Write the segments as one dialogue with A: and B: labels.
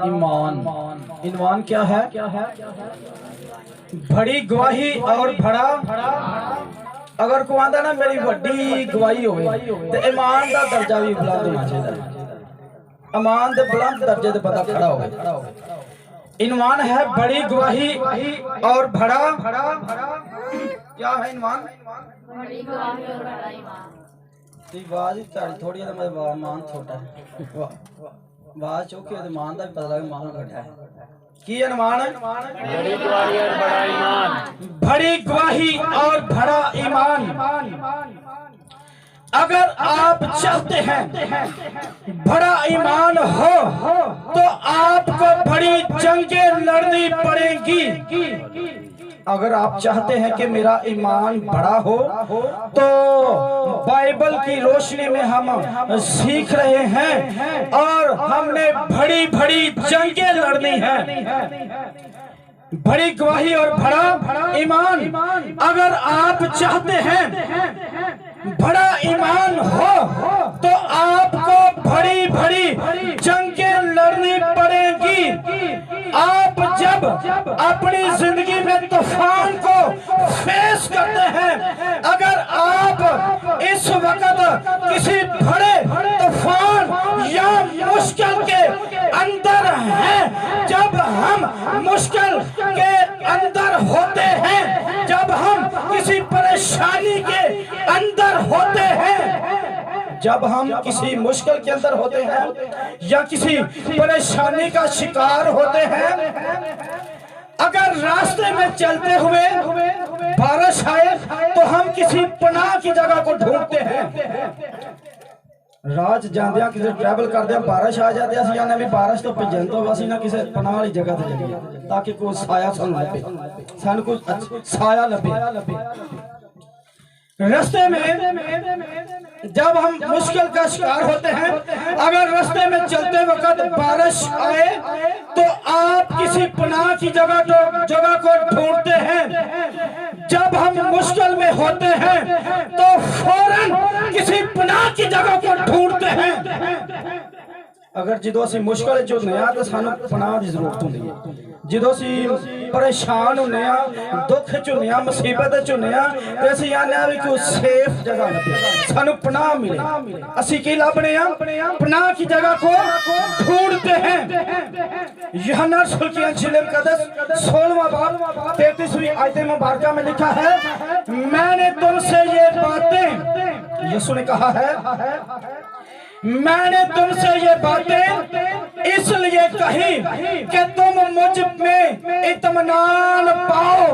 A: ایمان عنوان کیا ہے؟ بڑی گواہی اور بڑا اگر کوئی آندا نا میری بڑی گواہی ہوئے تو ایمان دا درجہ بھی بلند ہونا چاہیے. ایمان دے بلند درجے دے بندہ کھڑا ہوئے. عنوان ہے بڑی گواہی اور بڑا کیا ہے عنوان؟
B: بڑی گواہی اور بڑا ایمان.
A: آواز تھوڑی ہے تو ایمان چھوٹا ہے. آواز چوکی ہے تو ایمان دا بھی پتہ لگا ایمان بڑا ہے. کی عنوان ہے؟
C: بڑی گواہی اور بڑا ایمان.
A: بڑی گواہی اور بڑا ایمان. اگر آپ چاہتے ہیں بڑا ایمان ہو تو آپ کو بڑی جنگیں لڑنی پڑیں گی. اگر آپ چاہتے ہیں کہ میرا ایمان بڑا ہو تو بائبل کی روشنی میں ہم سیکھ رہے ہیں اور ہم نے بڑی بڑی جنگیں لڑنی ہیں. بڑی گواہی اور بڑا ایمان. اگر آپ چاہتے ہیں بڑا ایمان ہو تو آپ کو بڑی بڑی جنگیں لڑنی پڑیں گی. آپ جب اپنی زندگی میں طوفان کو فیس کرتے ہیں, اگر آپ اس وقت کسی بڑے طوفان یا مشکل کے اندر ہیں, جب ہم مشکل کے اندر ہوتے ہیں, جب ہم کسی پریشانی کے اندر ہوتے ہیں, جب ہم کسی مشکل کے اندر ہوتے ہیں یا کسی پریشانی کا شکار ہوتے ہیں, اگر راستے میں چلتے ہوئے بارش آئے تو ہم کسی پناہ کی جگہ کو ڈھونڈتے ہیں. راج جاندیاں کسی ٹریول کردے بارش آ جاتے ہیں, یا بھی بارش تو پجن تو اسی نہ کسی پناہ والی جگہ تے جائیے تاکہ کوئی سایہ سانو لبے, سانو کوئی سایہ لبے. رستے میں جب ہم مشکل کا شکار ہوتے ہیں, اگر رستے میں چلتے وقت بارش آئے تو آپ کسی پناہ کی جگہ کو ڈھونڈتے ہیں. جب ہم مشکل میں ہوتے ہیں تو فوراً کسی پناہ کی جگہ کو ڈھونڈتے ہیں. اگر جدو اسی مشکل جو نیا تو سانو پناہ دی ضرورت ہوندی ہے. جدو اسی پریشان ہونے ہیں, دکھ چنے ہیں, مصیبت چنے ہیں, تو اسی آنے ہیں بھی کوئی سیف جگہ لبے, سانو پناہ ملے. اسی کی لبنے ہیں پناہ کی جگہ کو ڈھونڈتے ہیں. یوحنا رسول کی انجیل مقدس 16واں باب 33ویں آیت مبارکہ میں لکھا ہے, میں نے تم سے یہ باتیں, یسوع نے کہا ہے, میں نے تم سے یہ باتیں اس لیے کہی کہ تم مجھ میں اطمینان پاؤ.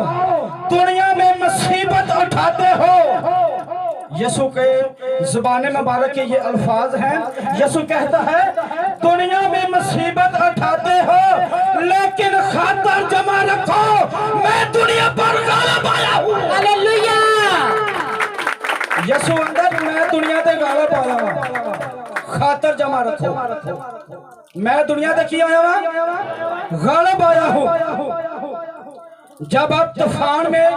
A: دنیا میں مصیبت اٹھاتے ہو. یسوع کے زبان مبارک کے یہ الفاظ ہیں. یسوع کہتا ہے دنیا میں مصیبت اٹھاتے ہو لیکن خاطر جمع رکھو, میں دنیا پر غالب آیا ہوں.
B: ہلیلویا.
A: یسوع اندر میں دنیا تے غالب آیا ہوں, خاطر جمع رکھو. میں دنیا تے کی آیا ہوں, غالب آیا ہوں. جب آپ طوفان میں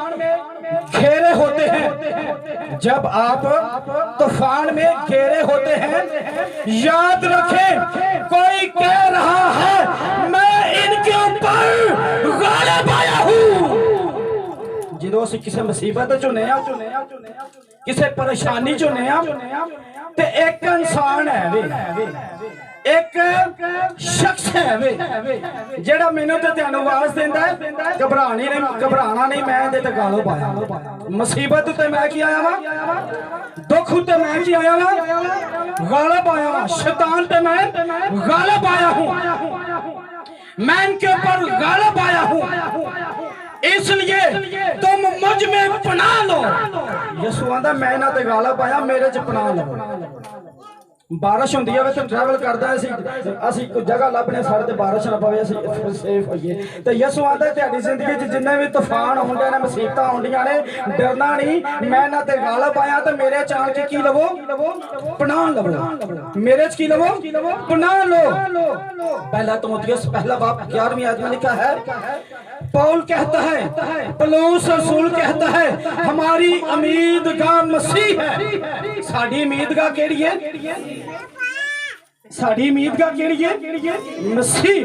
A: گھیرے ہوتے ہیں, جب آپ طوفان میں گھیرے ہوتے ہیں, یاد رکھیں کوئی کہہ رہا ہے میں ان کے اوپر غالب آیا ہوں. جدو سے کسی مصیبت چنے ہیں, کسی پریشانی چنے ہیں, تے ایک انسان ہے, ایک شخص ہے جیڑا مینوں تے تانوں آواز دیندا ہے, گھبرانا نہیں, میں دے تے غالب آیا. مصیبت تے میں کی آیا وا, دکھ تے میں کی آیا وا, غالب آیا وا. شیطان تے میں غالب آیا ہوں, میں ان کے اوپر غالب آیا ہوں. اس لیے تم مجھ میں پناہ لو. یسوع آندا میں نہ تے غالب آیا, میرے چ پناہ لو. بارش ہوندی ہے تے ٹریول کردا ہے, اسی کوئی جگہ لبنے سارے تے بارش نہ پوے, اسی سیف ہوئیے. تے یسوع آندا تہاڈی زندگی وچ جننے بھی طوفان ہوندے نے, مصیبتاں ہوندیاں نے, ڈرنا نہیں. میں نہ تے غالب آیا تے میرے چان کے کی لو, پناہ لو. میرے چ کی لو, پناہ لو. پہلا تimotheus پہلا باب 11ویں آیت میں لکھا ہے, پول کہتا ہے, پولس رسول کہتا ہے ہماری امیدگاہ مسیح ہے. ساڈی امیدگاہ کیڑی ہے؟ साड़ी ईदगाह केड़ी है? मसीह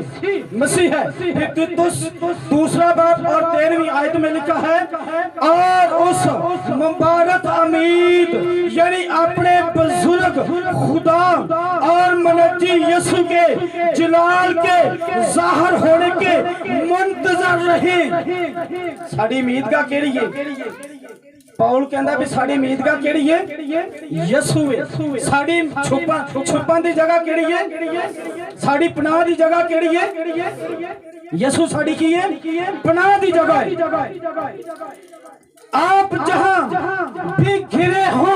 A: मसीह है। फिर तीतुस दूसरा बाब और 13वीं आयत में लिखा है, और उस मुबारक अमीद यानी अपने बुजुर्ग खुदा और मनजी यसु के जलाल के जाहिर होने के मुंतजर रहे। साड़ी ईदगाह केड़ी है? पौल कहता भी साड़ी ईदगाह केड़ी है? यसु है। साड़ी छुपन दी जगह केड़ी है? साड़ी पनाह दी जगह केड़ी है? यसु साड़ी की है पनाह दी जगह है। आप जहां भी घिरे हो,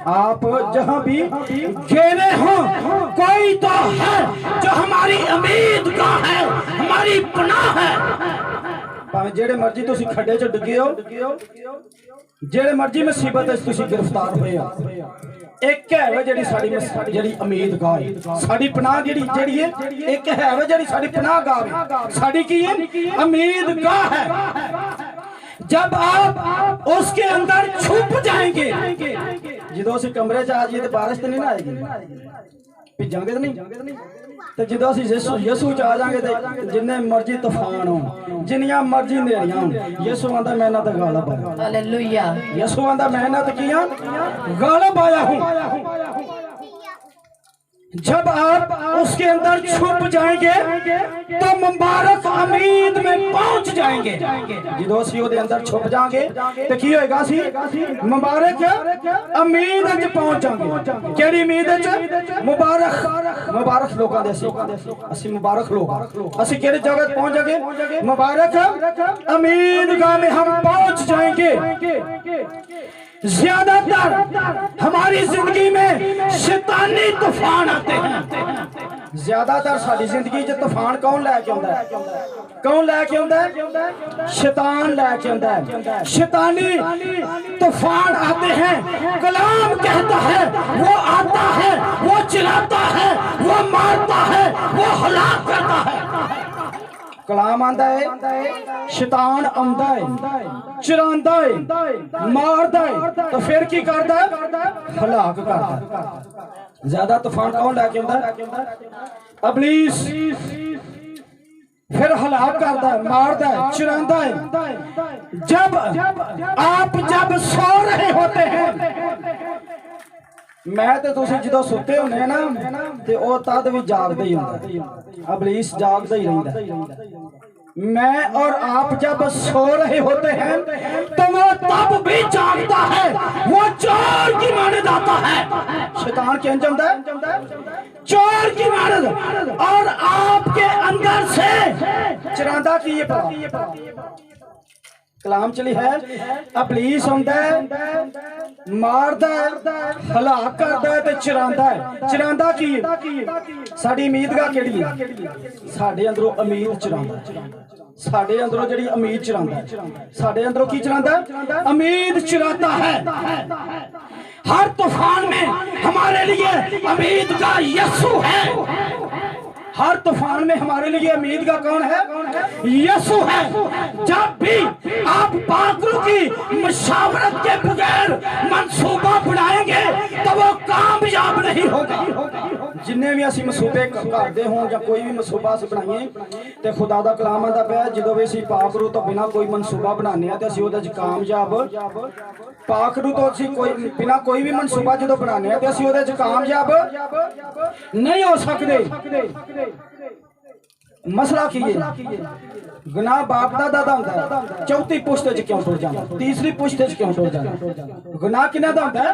A: आप जहां भी घेरे हो, कोई तो है जो हमारी ईदगाह है, हमारी पनाह है। भावें जेड़े मर्जी तुसी खड्डे च डिगे हो, जेड़े मर्जी मुसीबत च तुसी गिरफ्तार होए हो, एक है वे जेड़ी साडी जेड़ी ईदगाह है, साडी पनाह जेड़ी है, एक है वे जेड़ी साडी पनाह गाह है। साडी की है ईदगाह है। जब आप उसके अंदर छुप जाएंगे, जो असी कमरे च आ जाइए तो बारिश तो नहीं ना आएगी, भिजांगे तो नहीं, तो जो असी यसू च आ जाएंगे तो जिन्ने मर्जी तूफान हो, जिन्नियां मर्जी नेड़ियां हो, यसू आंदा मैं इन्हां ते गालिब आया।
B: हालेलुया।
A: यसू आंदा मैं इन्हां ते कियां गालिब आया हूं। जब आप उसके अंदर छुप जाएंगे तो मुबारक अमीद में पहुंच जाएंगे। जो असी ओदे अंदर छुप जाएंगे तो की होएगा? असी मुबारक अमीद च पहुंच जाएंगे। केड़ी उम्मीद च? मुबारक लोकां दे असी मुबारक लोग। असी केड़ी जगह पहुंच जाएंगे? मुबारक अमीदगाह में हम पहुंच जाएंगे। ज्यादातर हमारी जिंदगी में शैतानी तूफान आते हैं। ज्यादातर साडी जिंदगी च तूफान कौन लेके आंदा है? कौन लेके आंदा है? शैतान लेके आंदा है। शैतानी तूफान आते हैं। कलाम कहता है वो आता है, वो चिल्लाता है, वो मारता है, वो हलाक करता है। कलाम आंदा है, शैतान आंदा है, चिरांदा है, मारदा है, तो फिर की करदा है? हलाक करदा है। ज्यादा तूफान कौन लेके आंदा है? इब्लीस। फिर हलाक करदा है, मारदा है, चिरांदा है। जब सो रहे होते हैं, मैं तो तुसी जो सुते होने ना ते ओ तद भी जागदा ही हुंदा। इब्लीस जागदा ही रहिंदा। मैं और आप जब सो रहे होते हैं तो वो तब भी जागता है, वो चोर की मानद आता है। शैतान क्या जमदा है? चोर की मानद। और आपके अंदर से चिरांदा की ये कलाम चली है, इब्लीस आंदा है, मारदा है, हलाक करदा है ते चिरांदा है। चिरांदा की साडी ईदगाह केड़ी है? साडे अंदरों उम्मीद चिरांदा है। साडे अंदरों जेड़ी उम्मीद चिरांदा है। साडे अंदरों की चिरांदा है? उम्मीद चिराता है। हर तूफान में हमारे लिए ईदगाह यसू है। हर तूफान में हमारे लिए ईदगाह कौन है? यसू है। जब भी आप पाकरू की मशावरत के बगैर मंसूबा बनाएंगे तो वो कामयाब नहीं होगा। जिन्ने भी असी मसूबे करते हों या कोई भी मसूबा असी बनाइए तो खुदा दा कलाम आंदा पिया, जो भी असी पाकरू तो बिना कोई मंसूबा बनाने तो असी ओदे च कामयाब, पाकरू तो असी कोई बिना कोई भी मंसूबा जो बनाने तो असी ओदे च कामयाब नहीं हो सकते। मसला की है गुनाह बाप दा दादा होंदा है, चौथी पुश्त च क्यों टुर जांदा, तीसरी पुश्त च क्यों टुर जांदा? गुनाह किना दा होंदा है?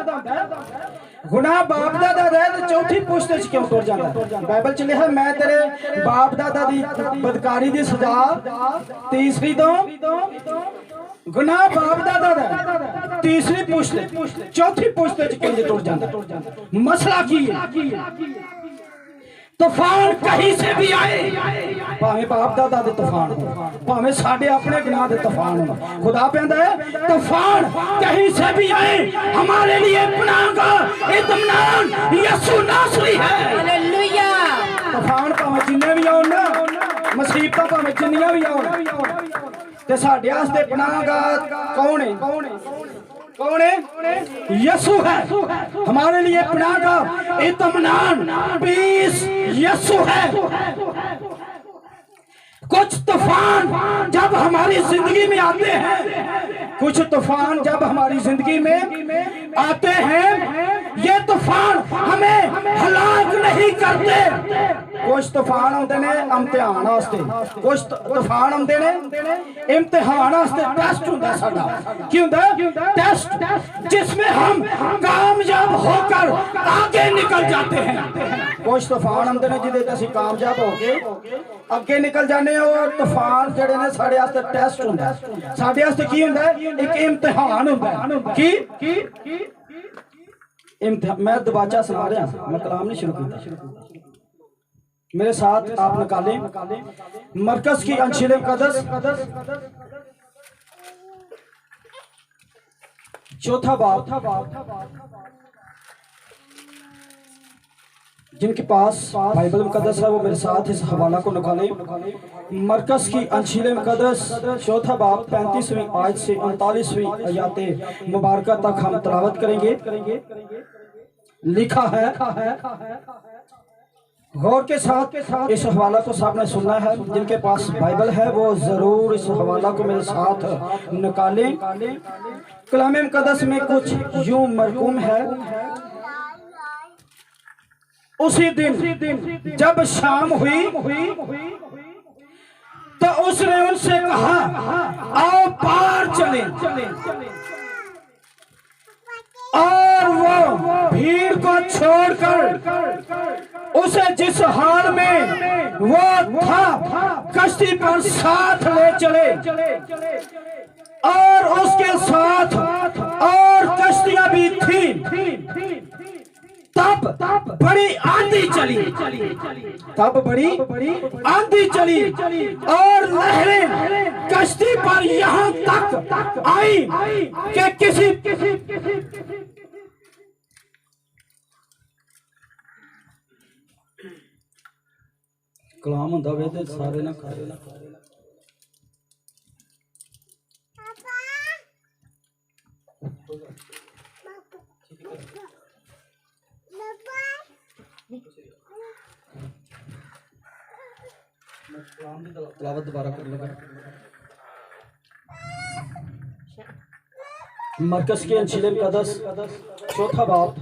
A: गुनाह बाप दा दादा है तो चौथी पुश्त च क्यों टुर जांदा? बाइबल च लिखा मैं तेरे बाप दादा दी बदकारी दी सजा तीसरी दो। गुनाह बाप दा दादा तीसरी पुश्त, चौथी पुश्त च क्यों टुर जांदा? मसला की है? तूफान कहीं से भी आए, भावे बाप दादा दे तूफान हो, भावे साडे अपने गुनाह दे तूफान हो, खुदा कहंदा है तूफान कहीं से भी आए हमारे लिए पनाहगाह इत्मीनान यसू नासरी है।
B: हालेलुया।
A: तूफान भावे जिन्ने भी आउण ना, मुसीबतां भावे जिन्नियां भी आउण ते साडे वास्ते पनाहगाह कौन है? कौन है? यसु है हमारे लिए पनाह का इत्मीनान, पीस यसु है। कुछ तूफान जब हमारी जिंदगी में आते हैं, कुछ तूफान जब हमारी जिंदगी में आते हैं, ये तूफान हमें हलाक नहीं करते। कुछ तूफान आते ने इम्तिहान वास्ते, कुछ तूफान आते ने इम्तिहान वास्ते। टेस्ट हुंदा साडा, की हुंदा? टेस्ट, जिसमें हम कामयाब होकर आगे निकल जाते हैं। कुछ तूफान आते ने जिहदे असीं कामयाब होके अगे निकल जाने। और तूफान जेडे ने साडे वास्ते टेस्ट हुंदा, साडे वास्ते की हुंदा? एक इम्तिहान हुंदा। की इम्तिहान। मैं दबाचा सुना रहा, मैं कलाम नहीं शुरू किया। मेरे साथ आप निकालें मरकज की अंशील मुक़द्दस चौथा बाब। जिनके पास बाइबल मुक़द्दस है वो मेरे साथ इस हवाला को निकालें। मरकज की अंशील मुक़द्दस चौथा बाब 35वीं आयत से 39वीं आयत मुबारक तक हम तिलावत करेंगे। लिखा है, गौर के साथ इस हवाला को सबने सुनना है। जिनके पास बाइबल है वो जरूर इस हवाला को मेरे साथ निकालें। कलाम मुक़द्दस में कुछ यूं मरकूम है, उसी दिन जब शाम हुई तो उसने उनसे कहा, आओ पार चलें। और वो भीड़ को छोड़कर उसे जिस हाल में वो था कश्ती पर साथ ले चले। और उसके साथ और कश्तियां भी थी। तब बड़ी आंधी चली, तब बड़ी आंधी चली और लहरें कश्ती पर यहाँ तक आई कि किसी कलाम होंदा वे ते सारे ना खारे। तिलावत दोबारा कर लगा। मरकज के अंशील मुक़द्दस चौथा बाब